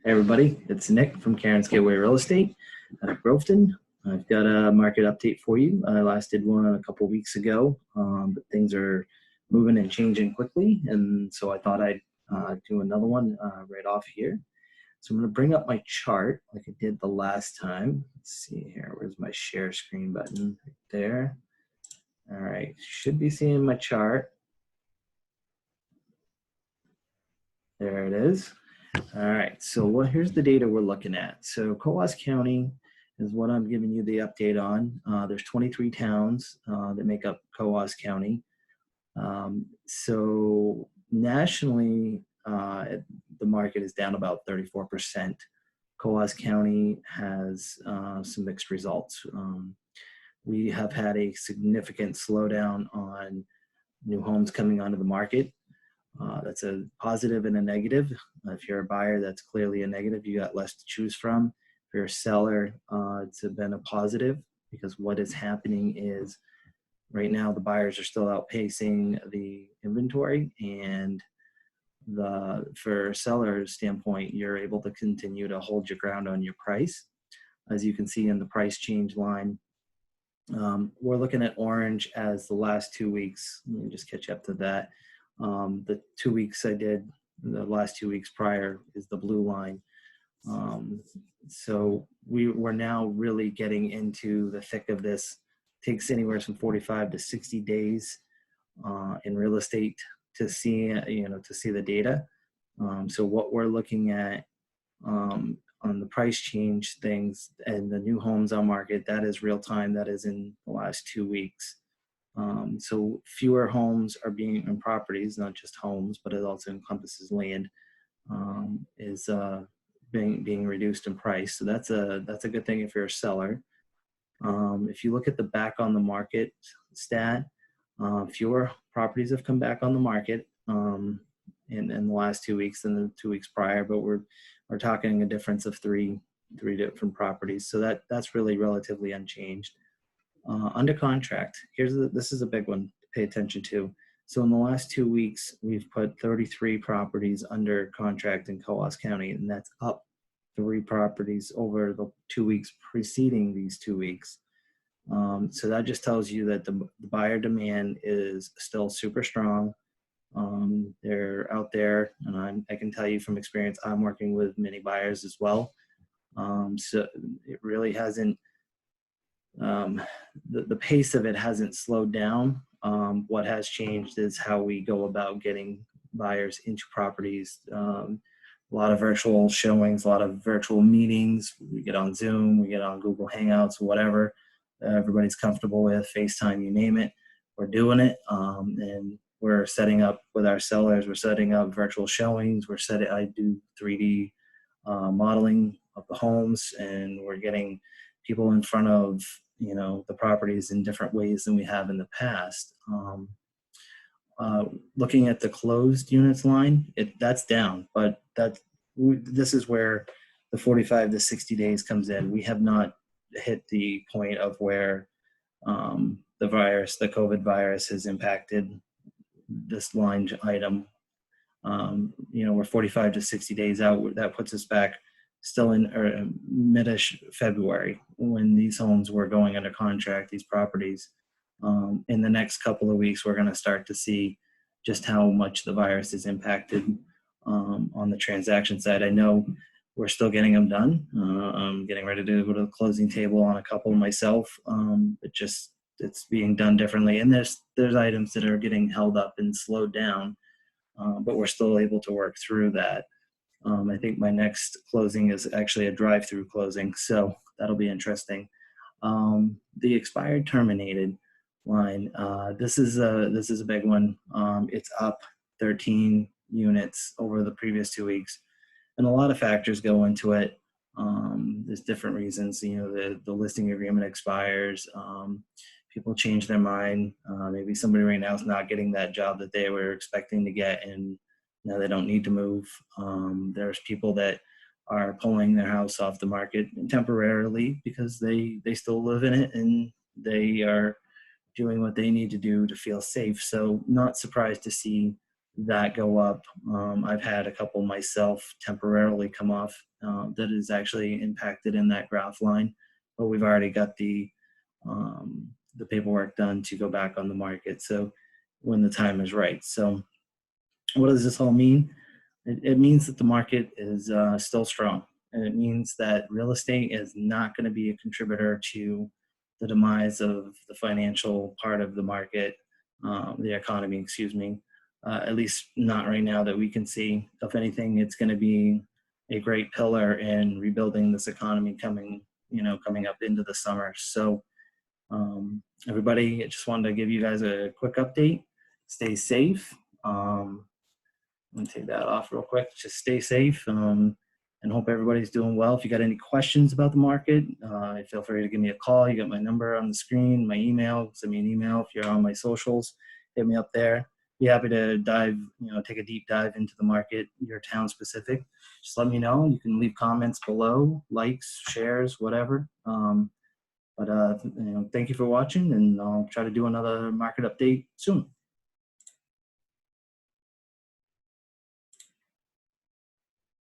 Hey everybody, it's Nick from Karen's Gateway Real Estate out of Groveton. I've got a market update for you. I last did one a couple weeks ago, but things are moving and changing quickly, and so I thought I'd do another one right off here. So I'm going to bring up my chart like I did the last time. Let's see here. Where's my share screen button? Right there. All right, should be seeing my chart. There it is. All right, so here's the data we're looking at. So Coos County is what I'm giving you the update on. There's 23 towns that make up Coos County. So nationally, the market is down about 34%. Coos County has some mixed results. We have had a significant slowdown on new homes coming onto the market. That's a positive and a negative. If you're a buyer, that's clearly a negative. You got less to choose from. If you're a seller, it's been a positive, because what is happening is right now the buyers are still outpacing the inventory, and for a seller's standpoint, you're able to continue to hold your ground on your price. As you can see in the price change line, we're looking at orange as the last 2 weeks. Let me just catch up to that. The 2 weeks I did, the last 2 weeks prior, is the blue line. So we're now really getting into the thick of this. It takes anywhere from 45 to 60 days in real estate to see the data. So what we're looking at on the price change things and the new homes on market, that is real time. That is in the last 2 weeks. So fewer homes are being in properties, not just homes, but it also encompasses land, is being reduced in price. So that's a good thing if you're a seller. If you look at the back on the market stat, fewer properties have come back on the market in the last 2 weeks than the 2 weeks prior, but we're talking a difference of three different properties. So that's really relatively unchanged. Under contract, this is a big one to pay attention to. So in the last 2 weeks, we've put 33 properties under contract in Coos County, and that's up 3 properties over the 2 weeks preceding these 2 weeks. So that just tells you that the buyer demand is still super strong. They're out there, and I can tell you from experience, I'm working with many buyers as well. So it really hasn't, the pace of it hasn't slowed down. What has changed is how we go about getting buyers into properties. A lot of virtual showings, a lot of virtual meetings. We get on Zoom, we get on Google Hangouts, whatever everybody's comfortable with, FaceTime, you name it. We're doing it, and we're setting up with our sellers. We're setting up virtual showings. I do 3D modeling of the homes, and we're getting people in front of the properties in different ways than we have in the past. Looking at the closed units line, that's down, but this is where the 45 to 60 days comes in. We have not hit the point of where the COVID virus has impacted this line item. We're 45 to 60 days out. That puts us back still in mid-ish February, when these homes were going under contract, these properties. In the next couple of weeks, we're going to start to see just how much the virus has impacted on the transaction side. I know we're still getting them done. I'm getting ready to go to the closing table on a couple myself. It's being done differently. And there's items that are getting held up and slowed down, but we're still able to work through that. I think my next closing is actually a drive-through closing, so that'll be interesting. The expired terminated line, this is a big one. It's up 13 units over the previous 2 weeks, and a lot of factors go into it. There's different reasons. The listing agreement expires. People change their mind. Maybe somebody right now is not getting that job that they were expecting to get, and now they don't need to move. There's people that are pulling their house off the market temporarily because they still live in it, and they are doing what they need to do to feel safe. So not surprised to see that go up. I've had a couple myself temporarily come off that is actually impacted in that graph line, but we've already got the paperwork done to go back on the market. So when the time is right. So what does this all mean? It means that the market is still strong, and it means that real estate is not going to be a contributor to the demise of the financial part of the market, the economy, excuse me. At least not right now that we can see. If anything, it's going to be a great pillar in rebuilding this economy coming up into the summer. So everybody, I just wanted to give you guys a quick update. Stay safe. Let me take that off real quick. Just stay safe, and hope everybody's doing well. If you got any questions about the market, feel free to give me a call. You got my number on the screen, my email. Send me an email if you're on my socials. Hit me up there. Be happy to take a deep dive into the market, your town specific. Just let me know. You can leave comments below, likes, shares, whatever. But thank you for watching, and I'll try to do another market update soon.